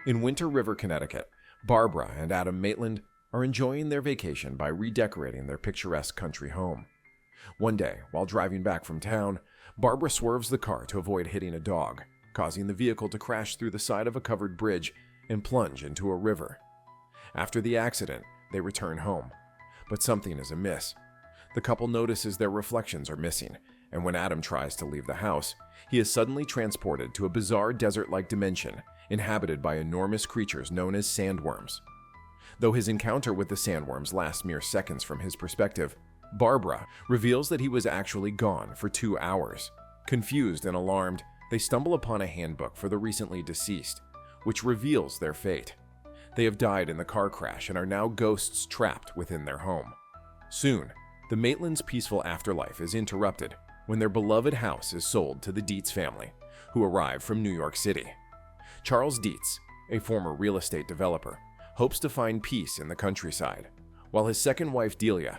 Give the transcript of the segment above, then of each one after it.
In Winter River, Connecticut, Barbara and Adam Maitland are enjoying their vacation by redecorating their picturesque country home. One day, while driving back from town, Barbara swerves the car to avoid hitting a dog, causing the vehicle to crash through the side of a covered bridge and plunge into a river. After the accident, they return home, but something is amiss. The couple notices their reflections are missing, and when Adam tries to leave the house, he is suddenly transported to a bizarre desert-like dimension inhabited by enormous creatures known as sandworms. Though his encounter with the sandworms lasts mere seconds from his perspective, Barbara reveals that he was actually gone for 2 hours. Confused and alarmed, they stumble upon a handbook for the recently deceased, which reveals their fate. They have died in the car crash and are now ghosts trapped within their home. Soon, the Maitlands' peaceful afterlife is interrupted when their beloved house is sold to the Dietz family, who arrive from New York City. Charles Dietz, a former real estate developer, hopes to find peace in the countryside, while his second wife Delia,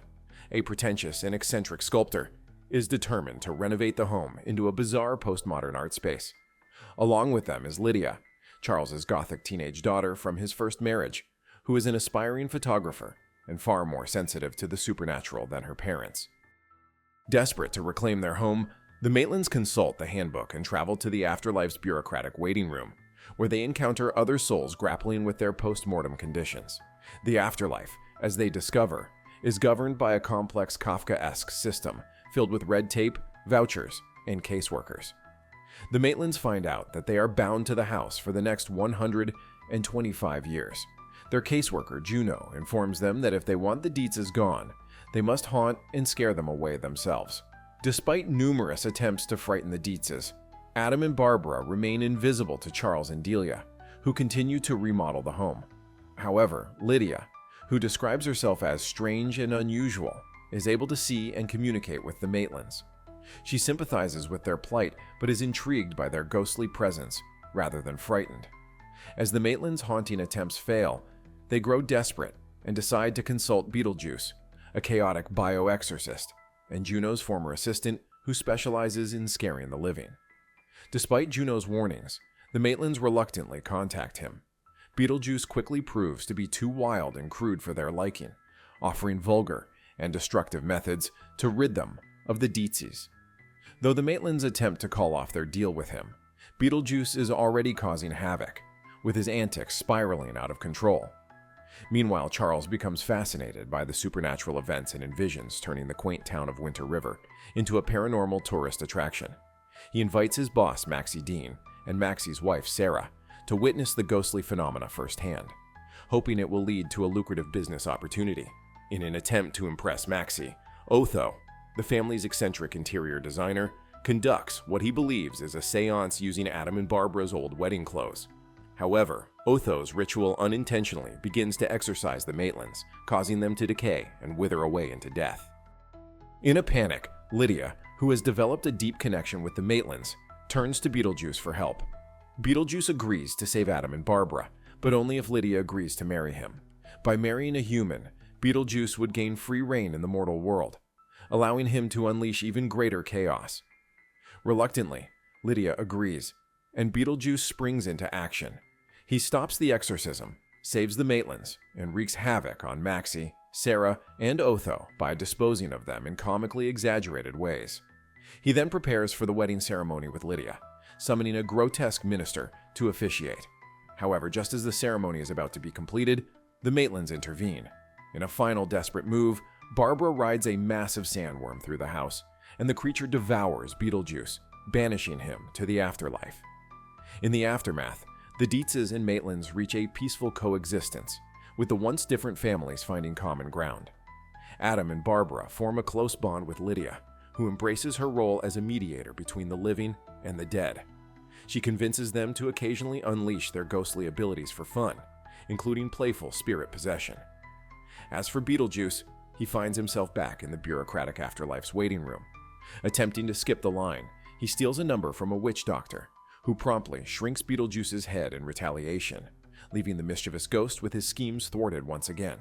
a pretentious and eccentric sculptor, is determined to renovate the home into a bizarre postmodern art space. Along with them is Lydia, Charles's gothic teenage daughter from his first marriage, who is an aspiring photographer and far more sensitive to the supernatural than her parents. Desperate to reclaim their home, the Maitlands consult the handbook and travel to the afterlife's bureaucratic waiting room, where they encounter other souls grappling with their post-mortem conditions. The afterlife, as they discover, is governed by a complex Kafkaesque system filled with red tape, vouchers, and caseworkers. The Maitlands find out that they are bound to the house for the next 125 years. Their caseworker, Juno, informs them that if they want the Dietzes gone, they must haunt and scare them away themselves. Despite numerous attempts to frighten the Dietzes, Adam and Barbara remain invisible to Charles and Delia, who continue to remodel the home. However, Lydia, who describes herself as strange and unusual, is able to see and communicate with the Maitlands. She sympathizes with their plight, but is intrigued by their ghostly presence rather than frightened. As the Maitlands' haunting attempts fail, they grow desperate and decide to consult Beetlejuice, a chaotic bioexorcist, and Juno's former assistant who specializes in scaring the living. Despite Juno's warnings, the Maitlands reluctantly contact him. Beetlejuice quickly proves to be too wild and crude for their liking, offering vulgar and destructive methods to rid them of the Dietzes. Though the Maitlands attempt to call off their deal with him, Beetlejuice is already causing havoc, with his antics spiraling out of control. Meanwhile, Charles becomes fascinated by the supernatural events and envisions turning the quaint town of Winter River into a paranormal tourist attraction. He invites his boss, Maxie Dean, and Maxie's wife, Sarah, to witness the ghostly phenomena firsthand, hoping it will lead to a lucrative business opportunity. In an attempt to impress Maxie, Otho, the family's eccentric interior designer, conducts what he believes is a seance using Adam and Barbara's old wedding clothes. However, Otho's ritual unintentionally begins to exorcise the Maitlands, causing them to decay and wither away into death. In a panic, Lydia, who has developed a deep connection with the Maitlands, turns to Beetlejuice for help. Beetlejuice agrees to save Adam and Barbara, but only if Lydia agrees to marry him. By marrying a human, Beetlejuice would gain free reign in the mortal world, allowing him to unleash even greater chaos. Reluctantly, Lydia agrees, and Beetlejuice springs into action. He stops the exorcism, saves the Maitlands, and wreaks havoc on Maxie, Sarah, and Otho by disposing of them in comically exaggerated ways. He then prepares for the wedding ceremony with Lydia, summoning a grotesque minister to officiate. However, just as the ceremony is about to be completed, the Maitlands intervene. In a final desperate move, Barbara rides a massive sandworm through the house, and the creature devours Beetlejuice, banishing him to the afterlife. In the aftermath, the Dietzes and Maitlands reach a peaceful coexistence, with the once different families finding common ground. Adam and Barbara form a close bond with Lydia, who embraces her role as a mediator between the living and the dead. She convinces them to occasionally unleash their ghostly abilities for fun, including playful spirit possession. As for Beetlejuice, he finds himself back in the bureaucratic afterlife's waiting room. Attempting to skip the line, he steals a number from a witch doctor, who promptly shrinks Beetlejuice's head in retaliation, leaving the mischievous ghost with his schemes thwarted once again.